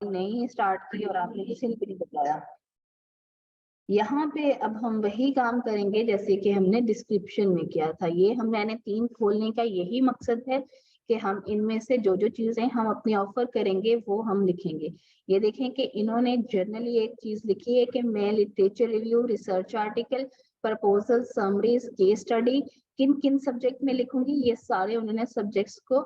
नहीं स्टार्ट की और आपने किसी ने भी नहीं बताया। यहाँ पे अब हम वही काम करेंगे जैसे कि हमने डिस्क्रिप्शन में किया था। ये मैंने 3 खोलने का यही मकसद है कि हम इनमें से जो जो चीजें हम अपनी ऑफर करेंगे वो हम लिखेंगे। ये देखें कि इन्होंने जनरली एक चीज लिखी है कि मैं literature review, research article, proposal, summaries, case study किन किन सब्जेक्ट में लिखूंगी। ये सारे उन्होंने सब्जेक्ट्स को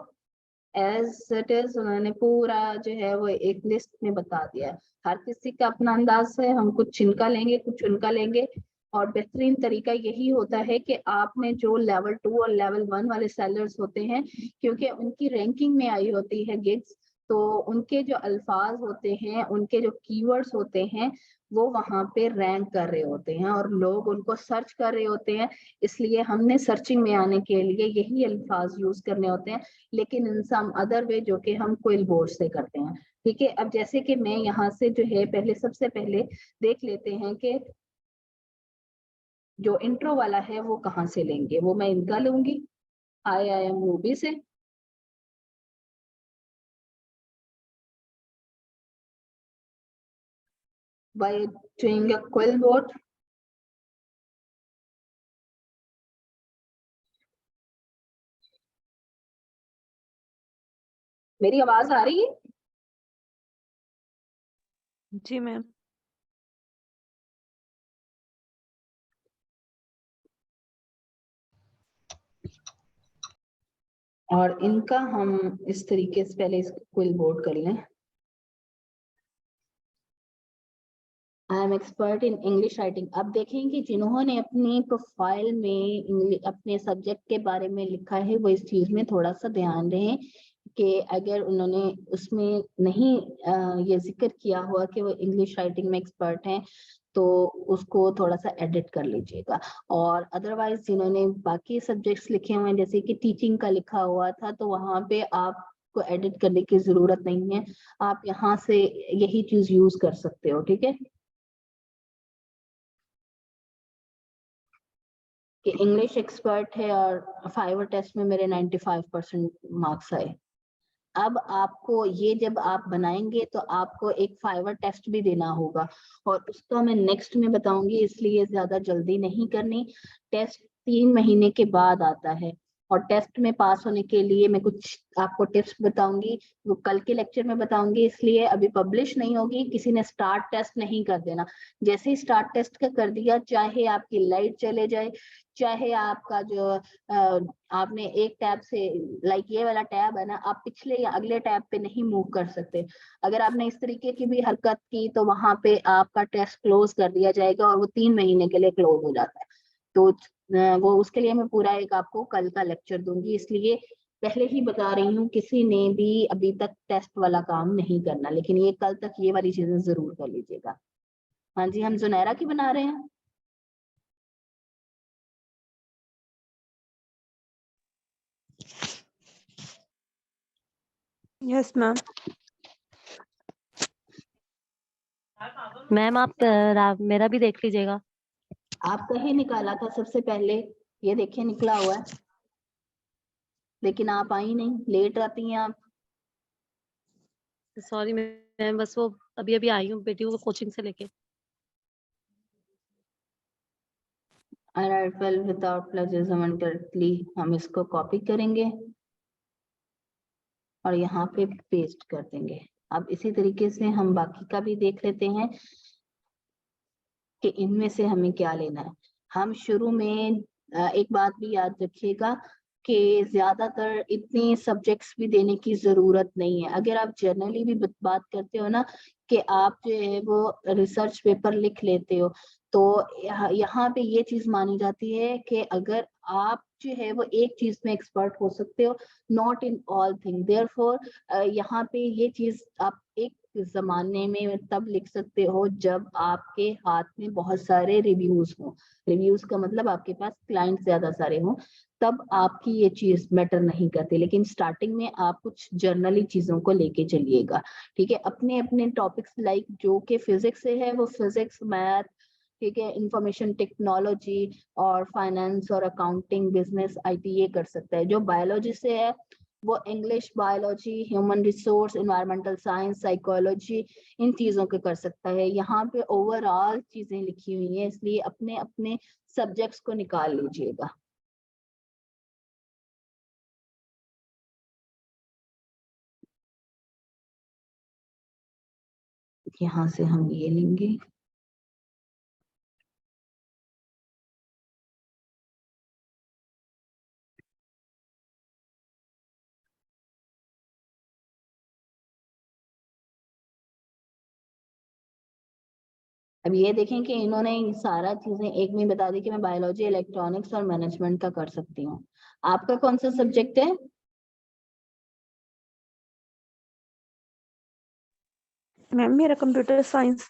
एज इट इज उन्होंने पूरा जो है वो एक लिस्ट में बता दिया है। हर किसी का अपना अंदाज है, हम कुछ इनका लेंगे कुछ उनका लेंगे। और बेहतरीन तरीका यही होता है कि आपने जो लेवल 2 और लेवल 1 वाले सेलर्स होते हैं, क्योंकि उनकी रैंकिंग में आई होती है गिग्स, तो उनके जो अल्फाज होते हैं, उनके जो कीवर्ड्स होते हैं, वो वहां पे रैंक कर रहे होते हैं और लोग उनको सर्च कर रहे होते हैं। इसलिए हमने सर्चिंग में आने के लिए यही अल्फाज यूज करने होते हैं, लेकिन इन सम अदर वे जो कि हम क्विल बोर्ड से करते हैं। ठीक है, अब जैसे कि मैं यहाँ से जो है पहले सबसे पहले देख लेते हैं कि जो इंट्रो वाला है वो कहाँ से लेंगे। वो मैं इनका लूंगी, IIM मूवी से। by doing a quill board। मेरी आवाज आ रही है? जी मैम। और इनका हम इस तरीके से पहले इसको क्विल बोर्ड कर लें। I am expert in English writing. अब देखें कि जिन्होंने अपनी प्रोफाइल में अपने सब्जेक्ट के बारे में लिखा है वो इस चीज में थोड़ा सा ध्यान रहे कि अगर उन्होंने उसमें नहीं ये जिक्र किया हुआ कि वो इंग्लिश राइटिंग में एक्सपर्ट हैं तो उसको थोड़ा सा एडिट कर लीजिएगा। और अदरवाइज जिन्होंने बाकी सब्जेक्ट्स लिखे हुए हैं जैसे कि टीचिंग का लिखा हुआ था तो वहां पे आपको एडिट करने की जरूरत नहीं है, आप यहाँ से यही चीज यूज कर सकते हो। ठीक है, कि इंग्लिश एक्सपर्ट है और फाइवर टेस्ट में मेरे 95% मार्क्स आए। अब आपको ये जब आप बनाएंगे तो आपको एक फाइवर टेस्ट भी देना होगा और उसका मैं नेक्स्ट में बताऊंगी, इसलिए ज्यादा जल्दी नहीं करनी। टेस्ट 3 महीने के बाद आता है और टेस्ट में पास होने के लिए मैं कुछ आपको टिप्स बताऊंगी, वो कल के लेक्चर में बताऊंगी, इसलिए अभी पब्लिश नहीं होगी। किसी ने स्टार्ट टेस्ट नहीं कर देना। जैसे ही स्टार्ट टेस्ट का कर दिया, चाहे आपकी लाइट चले जाए, चाहे आपका जो आपने एक टैब से, लाइक ये वाला टैब है ना, आप पिछले या अगले टैब पे नहीं मूव कर सकते। अगर आपने इस तरीके की भी हरकत की तो वहां पे आपका टेस्ट क्लोज कर दिया जाएगा और वो 3 महीने के लिए क्लोज हो जाता है। तो वो उसके लिए मैं पूरा एक आपको कल का लेक्चर दूंगी, इसलिए पहले ही बता रही हूँ किसी ने भी अभी तक टेस्ट वाला काम नहीं करना, लेकिन ये कल तक ये वाली चीजें जरूर कर लीजिएगा। हाँ जी, हम जुनैरा की बना रहे हैं। Yes ma'am. मैम आप मेरा भी देख लीजिएगा। आपका ही निकाला था सबसे पहले, ये देखिए निकला हुआ है, लेकिन आप आई नहीं, लेट आती हैं आप। सॉरी मैम, बस वो अभी अभी आई हूँ बेटी को कोचिंग से लेके। विदाउट प्लेजरिज्म एंड डायरेक्टली हम इसको कॉपी करेंगे और यहाँ पे पेस्ट कर देंगे। अब इसी तरीके से हम बाकी का भी देख लेते हैं कि इनमें से हमें क्या लेना है। हम शुरू में एक बात भी याद रखिएगा कि ज्यादातर इतने सब्जेक्ट्स भी देने की जरूरत नहीं है। अगर आप जर्नली भी बात करते हो ना कि आप जो है वो रिसर्च पेपर लिख लेते हो, तो यहाँ पे ये चीज मानी जाती है कि अगर आप जो है वो एक चीज में एक्सपर्ट हो सकते हो, not in all thing. Therefore यहाँ पे ये चीज आप एक जमाने में तब लिख सकते हो जब आपके हाथ में बहुत सारे रिव्यूज हो। रिव्यूज का मतलब आपके पास क्लाइंट ज्यादा सारे हों, तब आपकी ये चीज मैटर नहीं करती। लेकिन स्टार्टिंग में आप कुछ जर्नली चीजों को लेके चलिएगा। ठीक है, अपने अपने टॉपिक्स लाइक जो कि फिजिक्स से है वो फिजिक्स, मैथ, ठीक है, इंफॉर्मेशन टेक्नोलॉजी और फाइनेंस और अकाउंटिंग, बिजनेस, IT ये कर सकता है। जो बायोलॉजी से है वो English, biology, human resource, environmental science, psychology, इन चीजों के कर सकता है। यहाँ पे ओवरऑल चीजें लिखी हुई हैं, इसलिए अपने अपने सब्जेक्ट्स को निकाल लीजिएगा। यहाँ से हम ये लेंगे, अब ये देखें कि इन्होंने सारा चीजें एक में बता दी कि मैं बायोलॉजी, इलेक्ट्रॉनिक्स और मैनेजमेंट का कर सकती हूँ। आपका कौन सा सब्जेक्ट है? मैम मेरा computer science.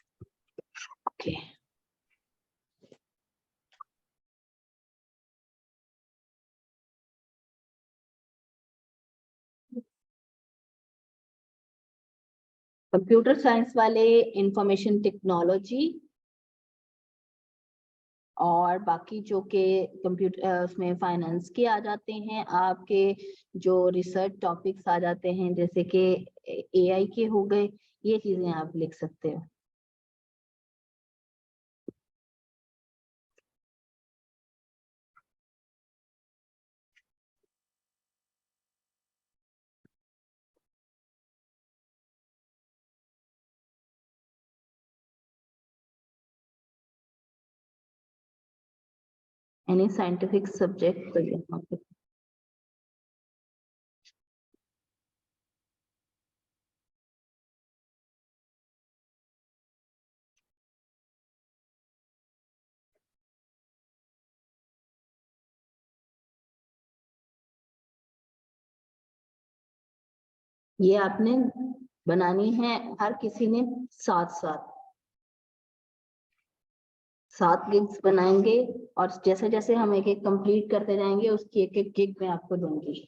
Okay, computer science वाले इंफॉर्मेशन टेक्नोलॉजी और बाकी जो के कंप्यूटर उसमें फाइनेंस के आ जाते हैं, आपके जो रिसर्च टॉपिक्स आ जाते हैं जैसे कि एआई के हो गए, ये चीजें आप लिख सकते हो। एनी साइंटिफिक सब्जेक्ट तो यहाँ पे ये आपने बनानी है, हर किसी ने साथ साथ 7 गिग्स बनाएंगे, और जैसे जैसे हम एक एक कंप्लीट करते जाएंगे उसकी एक एक गिग मैं आपको दूंगी।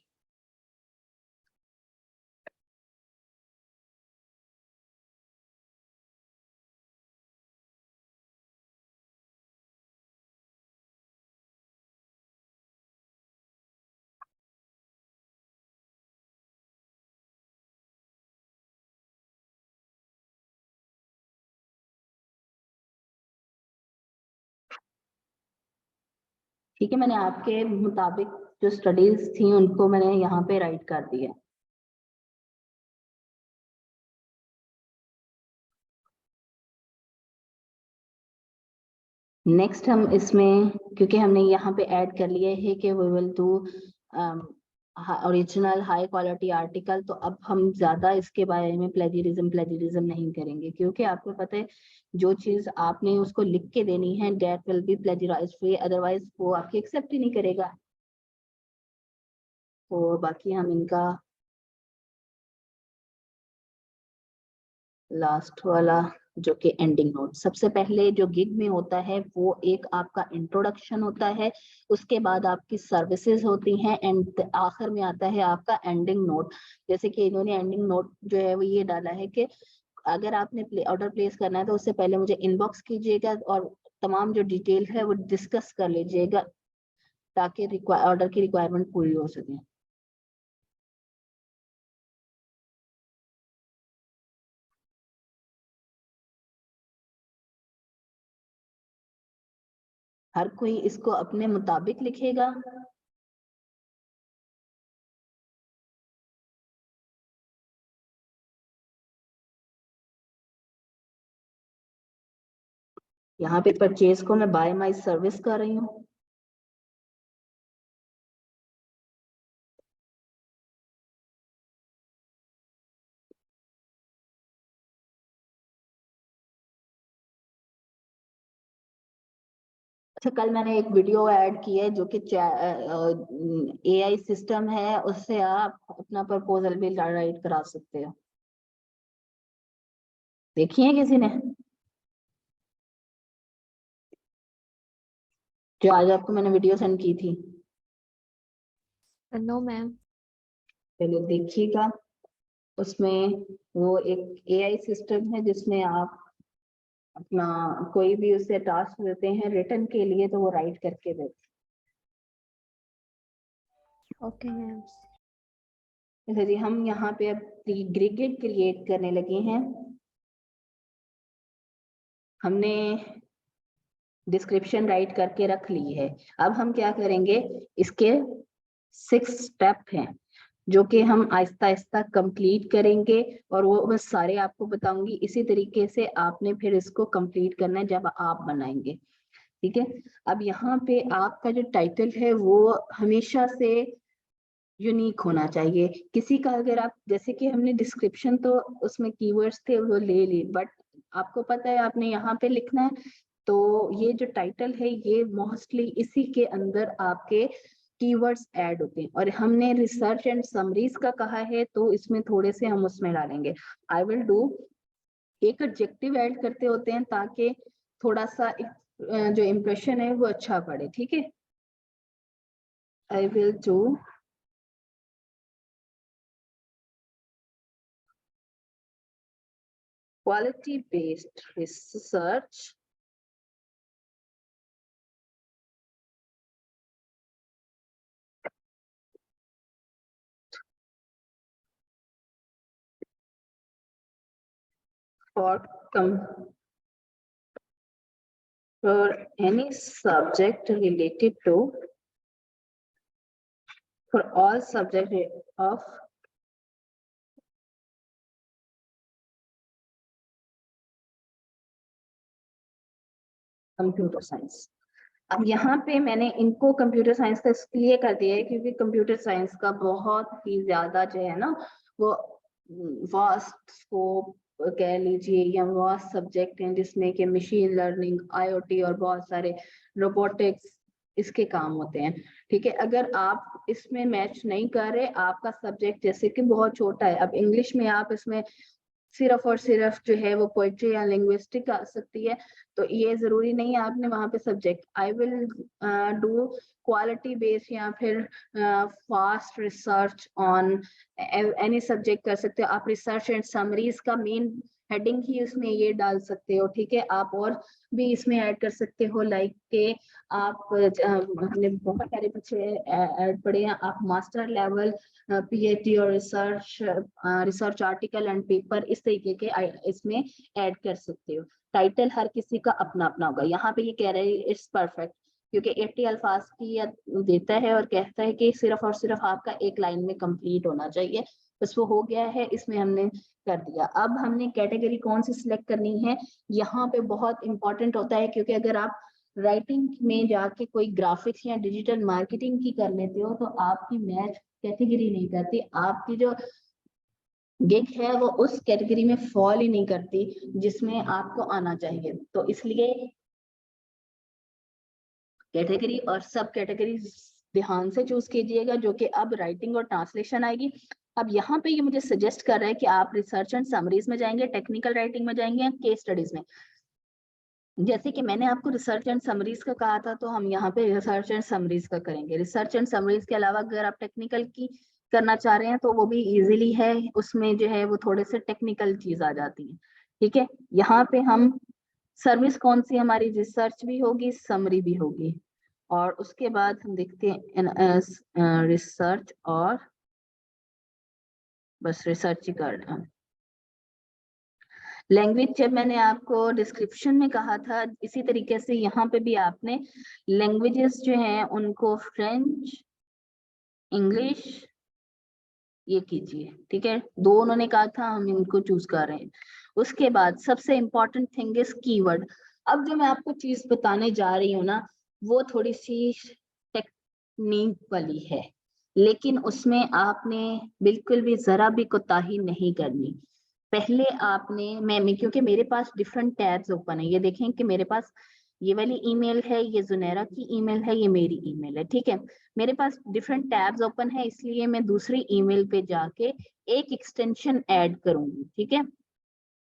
ठीक है, मैंने आपके मुताबिक जो स्टडीज थी उनको मैंने यहाँ पे राइट कर दिया। नेक्स्ट हम इसमें, क्योंकि हमने यहाँ पे ऐड कर लिए है कि we will do original high quality article, तो अब हम ज्यादा इसके बारे में प्लेजरिज्म नहीं करेंगे, क्योंकि आपको पता है जो चीज आपने उसको लिख के देनी है that will be plagiarised free, otherwise वो आपकी एक्सेप्ट ही नहीं करेगा। तो बाकी हम इनका लास्ट वाला जो कि एंडिंग नोट, सबसे पहले जो गिग में होता है वो एक आपका इंट्रोडक्शन होता है, उसके बाद आपकी सर्विसेज होती हैं, एंड आखिर में आता है आपका एंडिंग नोट। जैसे कि इन्होंने एंडिंग नोट जो है वो ये डाला है कि अगर आपने ऑर्डर प्लेस करना है तो उससे पहले मुझे इनबॉक्स कीजिएगा और तमाम जो डिटेल है वो डिस्कस कर लीजिएगा, ताकि ऑर्डर की रिक्वायरमेंट पूरी हो सके। हर कोई इसको अपने मुताबिक लिखेगा। यहाँ पे परचेज को मैं बाय माई सर्विस कर रही हूँ। अच्छा, कल मैंने एक वीडियो ऐड की है जो कि एआई सिस्टम है, उससे आप अपना प्रपोजल भी राइट करा सकते हो। देखिए किसी ने जो आज आपको मैंने वीडियो सेंड की थी? No ma'am. चलिए देखिएगा, उसमें वो एक एआई सिस्टम है जिसमें आप अपना कोई भी उससे टास्क देते हैं रिटर्न के लिए तो वो राइट करके देते हैं। Okay ma'am. जैसे जी हम यहाँ पे अब ग्रेड क्रिएट करने लगे हैं। हमने डिस्क्रिप्शन राइट करके रख ली है। अब हम क्या करेंगे, इसके 6 स्टेप हैं जो कि हम आहिस्ता आहिस्ता कंप्लीट करेंगे और वो बस सारे आपको बताऊंगी। इसी तरीके से आपने फिर इसको कंप्लीट करना है जब आप बनाएंगे, ठीक है। अब यहाँ पे आपका जो टाइटल है वो हमेशा से यूनिक होना चाहिए। किसी का अगर आप, जैसे कि हमने डिस्क्रिप्शन तो उसमें कीवर्ड्स थे वो ले ली, बट आपको पता है आपने यहाँ पे लिखना है, तो ये जो टाइटल है ये मोस्टली इसी के अंदर आपके कीवर्ड्स ऐड होते हैं। और हमने रिसर्च एंड समरीज का कहा है तो इसमें थोड़े से हम उसमें डालेंगे। आई विल डू, एक एडजेक्टिव ऐड करते होते हैं ताकि थोड़ा सा जो इम्प्रेशन है वो अच्छा पड़े, ठीक है। I will do quality based research for any subject related to, for all subject of computer science. अब यहाँ पे मैंने इनको कंप्यूटर साइंस का इसलिए कर दिया है क्योंकि कंप्यूटर साइंस का बहुत ही ज्यादा जो है ना वो वास्ट स्कोप कह लीजिए या वास्ट सब्जेक्ट है, जिसमें कि मशीन लर्निंग, आईओटी और बहुत सारे रोबोटिक्स इसके काम होते हैं, ठीक है। अगर आप इसमें मैच नहीं कर रहे, आपका सब्जेक्ट जैसे कि बहुत छोटा है, अब इंग्लिश में आप इसमें सिर्फ और सिर्फ जो है वो पोइट्री या लिंग्विस्टिक आ सकती है, तो ये जरूरी नहीं है आपने वहां पे subject. I will do quality base या फिर fast research on any subject कर सकते हो आप। रिसर्च एंड समरीज का मेन हेडिंग ही उसमें ये डाल सकते हो, ठीक है। आप और भी इसमें ऐड कर सकते हो, लाइक के आप हमने बहुत सारे बच्चे ऐड पढ़े हैं, आप मास्टर लेवल पीएचडी और रिसर्च आर्टिकल एंड पेपर इस तरीके के इसमें ऐड कर सकते हो। टाइटल हर किसी का अपना अपना होगा। यहाँ पे ये कह रहे हैं इट्स परफेक्ट क्योंकि 80 अल्फाज की देता है और कहता है कि सिर्फ और सिर्फ आपका एक लाइन में कंप्लीट होना चाहिए, बस वो हो गया है, इसमें हमने कर दिया। अब हमने कैटेगरी कौन सी सिलेक्ट करनी है, यहाँ पे बहुत इंपॉर्टेंट होता है क्योंकि अगर आप राइटिंग में जाके कोई ग्राफिक्स या डिजिटल मार्केटिंग की कर लेते हो तो आपकी मैच कैटेगरी नहीं करती, आपकी जो गिग है वो उस कैटेगरी में फॉल ही नहीं करती जिसमें आपको आना चाहिए। तो इसलिए कैटेगरी और सब कैटेगरी ध्यान से चूज कीजिएगा, जो कि अब राइटिंग और ट्रांसलेशन आएगी। अब यहाँ पे ये मुझे सजेस्ट कर रहा है कि आप रिसर्च एंड समरीज में जाएंगे, टेक्निकल राइटिंग में जाएंगे या केस स्टडीज में। जैसे कि मैंने आपको रिसर्च एंड समरीज का कहा था तो हम यहाँ पे रिसर्च एंड समरीज का करेंगे। रिसर्च एंड समरीज के अलावा अगर आप टेक्निकल की करना चाह रहे हैं तो वो भी इजीली है, उसमें जो है वो थोड़े से टेक्निकल चीज आ जाती है, ठीक है। यहाँ पे हम सर्विस कौन सी हमारी, रिसर्च भी होगी समरी भी होगी, और उसके बाद हम देखते हैं रिसर्च और बस रिसर्च ही करना। लैंग्वेज जब मैंने आपको डिस्क्रिप्शन में कहा था, इसी तरीके से यहाँ पे भी आपने लैंग्वेजेस जो हैं उनको फ्रेंच, इंग्लिश ये कीजिए, ठीक है। दो उन्होंने कहा था, हम इनको चूज कर रहे हैं। उसके बाद सबसे इंपॉर्टेंट थिंग इज कीवर्ड। अब जो मैं आपको चीज बताने जा रही हूँ ना वो थोड़ी सी टेक्निक वाली है, लेकिन उसमें आपने बिल्कुल भी जरा भी कोताही नहीं करनी। पहले आपने मैं क्योंकि मेरे पास डिफरेंट टैब्स ओपन है, ये देखें कि मेरे पास ये वाली ईमेल है, ये जुनैरा की ईमेल है, ये मेरी ईमेल है, ठीक है। मेरे पास डिफरेंट टैब्स ओपन है, इसलिए मैं दूसरी ईमेल पे जाके एक एक्सटेंशन ऐड करूंगी, ठीक है।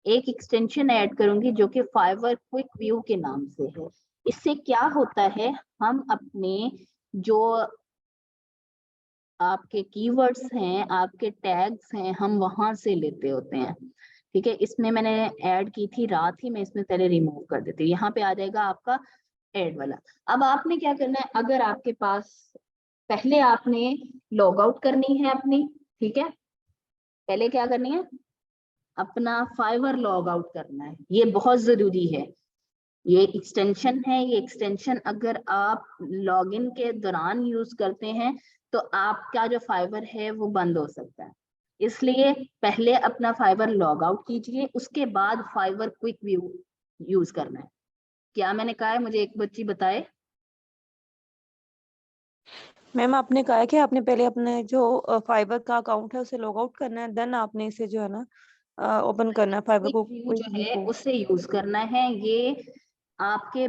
एक एक्सटेंशन ऐड करूंगी जो कि फाइवर क्विक व्यू के नाम से है। इससे क्या होता है, हम अपने जो आपके कीवर्ड्स हैं, आपके टैग्स हैं, हम वहां से लेते होते हैं, ठीक है। इसमें मैंने ऐड की थी रात ही, मैं इसमें पहले रिमूव कर देती हूँ। यहाँ पे आ जाएगा आपका ऐड वाला। अब आपने क्या करना है, अगर आपके पास पहले आपने लॉग आउट करनी है अपनी, ठीक है। पहले क्या करनी है, अपना फाइवर लॉग आउट करना है, ये बहुत जरूरी है। ये एक्सटेंशन है, ये एक्सटेंशन अगर आप लॉगिन के दौरान यूज करते हैं तो आपका जो फाइवर है वो बंद हो सकता है। इसलिए पहले अपना फाइवर लॉग आउट कीजिए, उसके बाद फाइवर क्विक व्यू यूज करना है। क्या मैंने कहा है, मुझे एक बच्ची बताए। मैम आपने कहा है कि आपने पहले अपने जो फाइबर का अकाउंट है उसे लॉग आउट करना है, देन आपने इसे जो है ना ओपन करना है फाइबर क्विक को, व्यू क्विक जो व्यू है को। उसे यूज करना है। ये आपके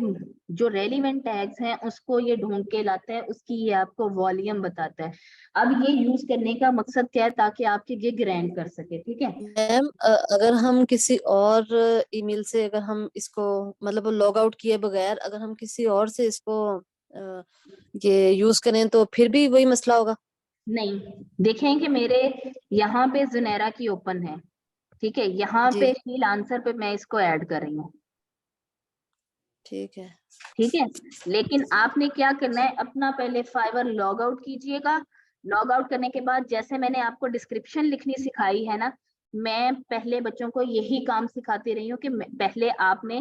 जो रेलिवेंट टैग्स हैं उसको ये ढूंढ के लाता है, उसकी ये आपको वॉल्यूम बताता है। अब ये यूज करने का मकसद क्या है, ताकि आपकी गिग रैंक कर सके, ठीक है। मैम अगर हम किसी और ईमेल से अगर हम इसको मतलब लॉग आउट किए बगैर अगर हम किसी और से इसको ये यूज करें तो फिर भी वही मसला होगा? नहीं, देखें कि मेरे यहाँ पे जुनैरा की ओपन है, ठीक है, यहाँ जी पे फील आंसर पे मैं इसको ऐड कर रही हूँ, ठीक है। ठीक है। लेकिन आपने क्या करना है, अपना पहले फाइवर लॉग आउट कीजिएगा। लॉग आउट करने के बाद जैसे मैंने आपको डिस्क्रिप्शन लिखनी सिखाई है ना, मैं पहले बच्चों को यही काम सिखाती रही हूँ कि पहले आपने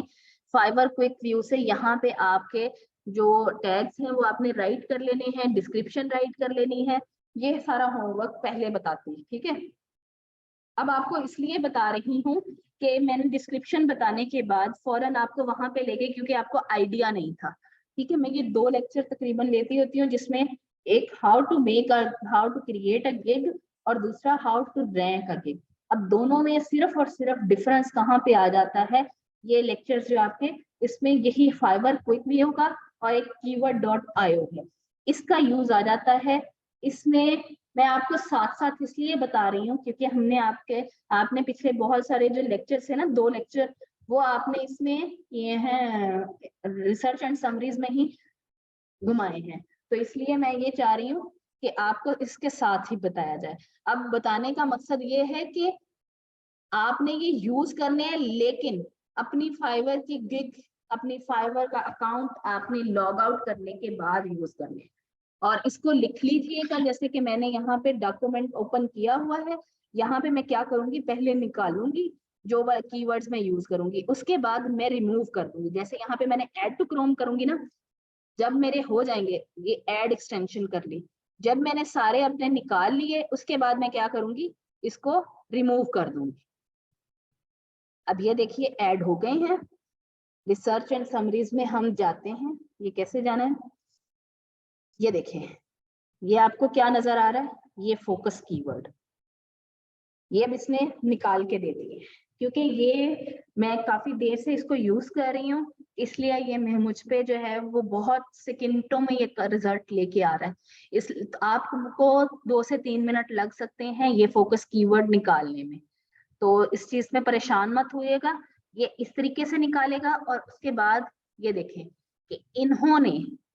फाइवर क्विक व्यू से यहाँ पे आपके जो टैग्स हैं वो आपने राइट कर लेने हैं, डिस्क्रिप्शन राइट कर लेनी है। ये सारा होमवर्क पहले बताती है, ठीक है। अब आपको इसलिए बता रही हूँ कि मैंने डिस्क्रिप्शन बताने के बाद फौरन आपको वहां पे ले गई, क्योंकि आपको आइडिया नहीं था, ठीक है। मैं ये 2 लेक्चर तकरीबन लेती होती हूँ, जिसमें एक how to create a gig और दूसरा how to rank a gig. अब दोनों में सिर्फ और सिर्फ डिफरेंस कहाँ पे आ जाता है, ये लेक्चर जो आपके, इसमें यही फाइबर क्विक व्यू का और एक कीवर्ड डॉट आईओ है, इसका यूज आ जाता है। इसमें मैं आपको साथ साथ इसलिए बता रही हूँ क्योंकि आपने पिछले बहुत सारे जो लेक्चर्स है ना, 2 लेक्चर, वो आपने इसमें किए हैं, रिसर्च एंड समरीज में ही घुमाए हैं। तो इसलिए मैं ये चाह रही हूँ कि आपको इसके साथ ही बताया जाए। अब बताने का मकसद ये है कि आपने ये यूज करने हैं, लेकिन अपनी फाइवर की गिग, अपनी फाइवर का अकाउंट आपने लॉग आउट करने के बाद यूज करने हैं। और इसको लिख लीजिएगा, जैसे कि मैंने यहाँ पे डॉक्यूमेंट ओपन किया हुआ है। यहाँ पे मैं क्या करूंगी, पहले निकालूंगी जो कीवर्ड्स मैं यूज करूंगी, उसके बाद मैं रिमूव कर दूंगी। जैसे यहाँ पे मैंने ऐड टू क्रोम करूंगी ना, जब मेरे हो जाएंगे, ये ऐड एक्सटेंशन कर ली, जब मैंने सारे अपने निकाल लिए उसके बाद मैं क्या करूंगी, इसको रिमूव कर दूंगी। अब ये देखिए ऐड हो गए हैं। रिसर्च एंड समरीज में हम जाते हैं, ये कैसे जाना है, ये देखें, ये आपको क्या नजर आ रहा है, ये फोकस कीवर्ड, ये अब इसने निकाल के दे दिए। क्योंकि ये मैं काफी देर से इसको यूज कर रही हूँ, इसलिए ये मैं मुझ पे जो है वो बहुत सेकंडों में ये रिजल्ट लेके आ रहा है। इस आपको 2 से 3 मिनट लग सकते हैं ये फोकस कीवर्ड निकालने में, तो इस चीज में परेशान मत होइएगा। ये इस तरीके से निकालेगा। और उसके बाद ये देखें कि इन्होंने,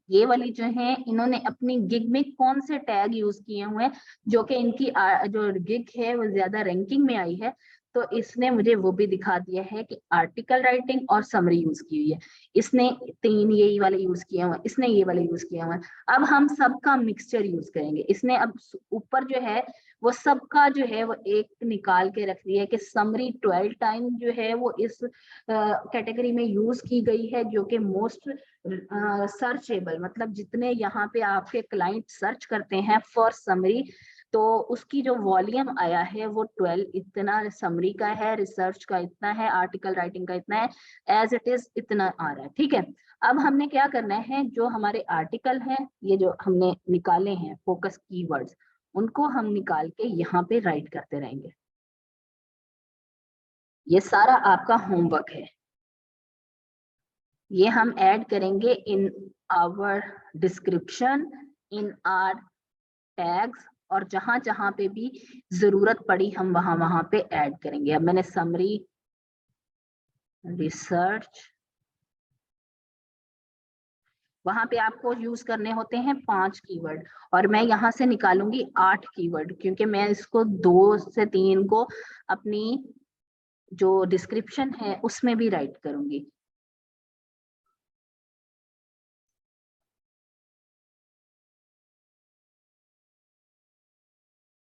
ये वाली जो है, इन्होंने अपनी गिग में कौन से टैग यूज किए हुए हैं जो कि इनकी जो गिग है वो ज्यादा रैंकिंग में आई है। तो इसने मुझे वो भी दिखा दिया है कि आर्टिकल राइटिंग और समरी यूज की हुई है। इसने 3 ये वाले यूज किए हुए हैं, इसने ये वाले यूज किए हुए हैं। अब हम सबका मिक्सचर यूज करेंगे। इसने अब ऊपर जो है वो सबका जो है वो एक निकाल के रख दिया है कि समरी 12 टाइम जो है वो इस कैटेगरी में यूज की गई है, जो कि मोस्ट सर्चेबल, मतलब जितने यहाँ पे आपके क्लाइंट सर्च करते हैं फॉर समरी, तो उसकी जो वॉल्यूम आया है वो 12 इतना समरी का है, रिसर्च का इतना है, आर्टिकल राइटिंग का इतना है, एज इट इज इतना आ रहा है, ठीक है। अब हमने क्या करना है, जो हमारे आर्टिकल हैं, ये जो हमने निकाले हैं फोकस कीवर्ड्स, उनको हम निकाल के यहाँ पे राइट करते रहेंगे। ये सारा आपका होमवर्क है, ये हम ऐड करेंगे in our description, in our tags, और जहां जहां पे भी जरूरत पड़ी हम वहां वहां पे ऐड करेंगे। अब मैंने समरी, रिसर्च, वहां पे आपको यूज करने होते हैं 5 कीवर्ड, और मैं यहाँ से निकालूंगी 8 कीवर्ड, क्योंकि मैं इसको 2 से 3 को अपनी जो डिस्क्रिप्शन है उसमें भी राइट करूंगी।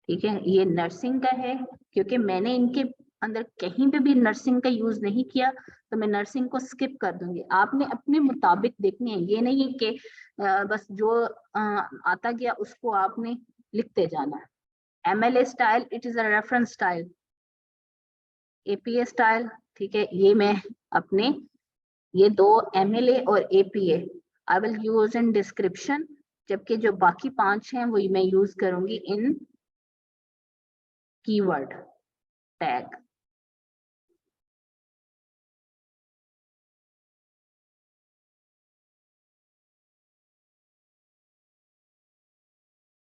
ठीक है, ये नर्सिंग का है, क्योंकि मैंने इनके अंदर कहीं पे भी नर्सिंग का यूज नहीं किया तो मैं नर्सिंग को स्किप कर दूंगी। आपने अपने मुताबिक देखनी है, ये नहीं है कि बस जो आता गया उसको आपने लिखते जाना है। MLA style, it is a reference style. APA style, ठीक है, ये मैं अपने ये दो MLA और APA I will use in description, जबकि जो बाकी 5 हैं वो मैं यूज करूंगी इन कीवर्ड टैग।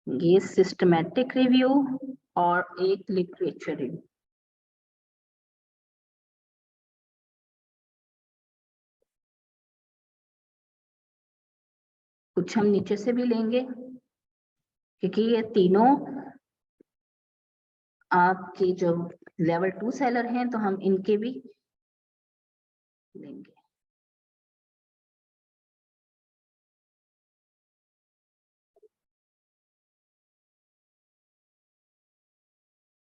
ये सिस्टमैटिक रिव्यू और एक लिटरेचर रिव्यू। कुछ हम नीचे से भी लेंगे क्योंकि ये तीनों आपके जो लेवल 2 सेलर हैं तो हम इनके भी लेंगे।